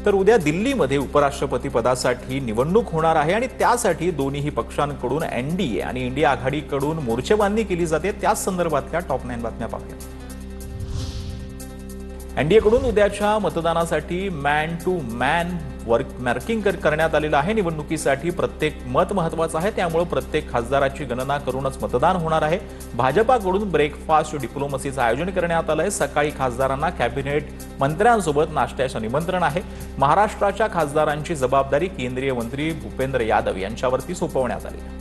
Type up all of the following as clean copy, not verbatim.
तर उद्या दिल्लीमध्ये उपराष्ट्रपती पदासाठी निवडणूक होणार आहे आणि त्यासाठी दोन्ही पक्षांकडून एनडीए आणि इंडिया आघाडीकडून मोर्चेबांधणी केली जाते। त्याच संदर्भातल्या टॉप 9 बातम्या पाहूया। एनडीएकडून उद्याच्या मतदानासाठी मॅन टू मॅन मार्किंग करण्यात आलेलं आहे। निवडणुकीसाठी प्रत्येक मत महत्त्वाचं आहे, त्यामुळे प्रत्येक खासदाराची गणना करूनच मतदान होणार आहे। भाजपाकडून ब्रेकफास्ट डिप्लोमसीचं आयोजन करण्यात आलंय। सकाळी खासदारांना कॅबिनेट मंत्र्यांसोबत नाश्त्याचं निमंत्रण आहे। महाराष्ट्राच्या खासदारांची जबाबदारी केंद्रीय मंत्री भूपेंद्र यादव यांच्यावरती सोपवण्यात आली आहे।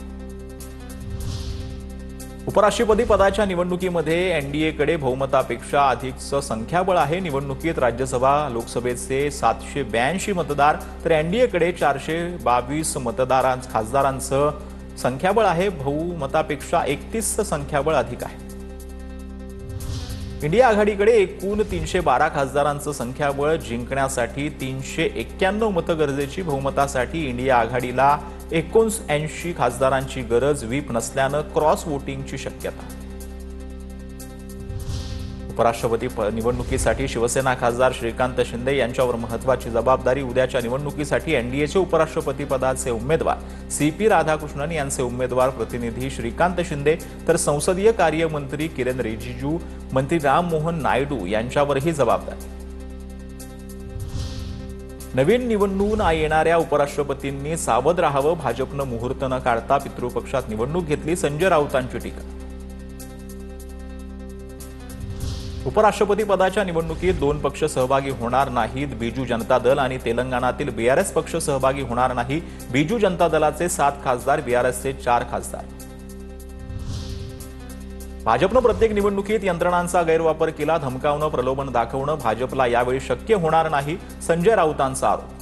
उपराष्ट्रपती पदाच्या निवडणुकीमध्ये एनडीएकडे बहुमतापेक्षा अधिकचं संख्याबळ आहे। निवडणुकीत राज्यसभा लोकसभेचे 782 मतदार तर एनडीएकडे 422 खासदारांचं संख्याबळ आहे। बहुमतापेक्षा 31 संख्याबळ अधिक आहे। इंडिया आघाडीकडे एकूण 312 खासदारांचं संख्याबळ जिंकण्यासाठी 391 मतं गरजेची। बहुमतासाठी इंडिया आघाडीला 79 खासदारांची गरज, व्हीप नसल्यानं क्रॉस वोटिंगची शक्यता। उपराष्ट्रपती निवडणुकीसाठी शिवसेना खासदार श्रीकांत शिंदे यांच्यावर महत्त्वाची जबाबदारी। उद्याच्या निवडणुकीसाठी एनडीएचे उपराष्ट्रपती पदाचे उमेदवार सीपी राधाकृष्णन यांचे उमेदवार प्रतिनिधी श्रीकांत शिंदे तर संसदीय कार्य मंत्री किरेन रिजिजू, मंत्री राममोहन नायडू यांच्यावरही जबाबदारी। नवीन निवडून येणाऱ्या उपराष्ट्रपतींनी सावध राहावं। भाजपनं मुहूर्त न काढता पितृपक्षात निवडणूक घेतली, संजय राऊतांची टीका। उपराष्ट्रपती पदाच्या निवडणुकीत 2 पक्ष सहभागी होणार नाहीत। बीजू जनता दल आणि तेलंगणातील बीआरएस पक्ष सहभागी होणार नाही। बीजू जनता दलाचे 7 खासदार, बीआरएसचे 4 खासदार। भाजपनं प्रत्येक निवडणुकीत यंत्रणांचा गैरवापर केला, धमकावणं, प्रलोभन दाखवणं भाजपला यावेळी शक्य होणार नाही, संजय राऊतांचा आरोप।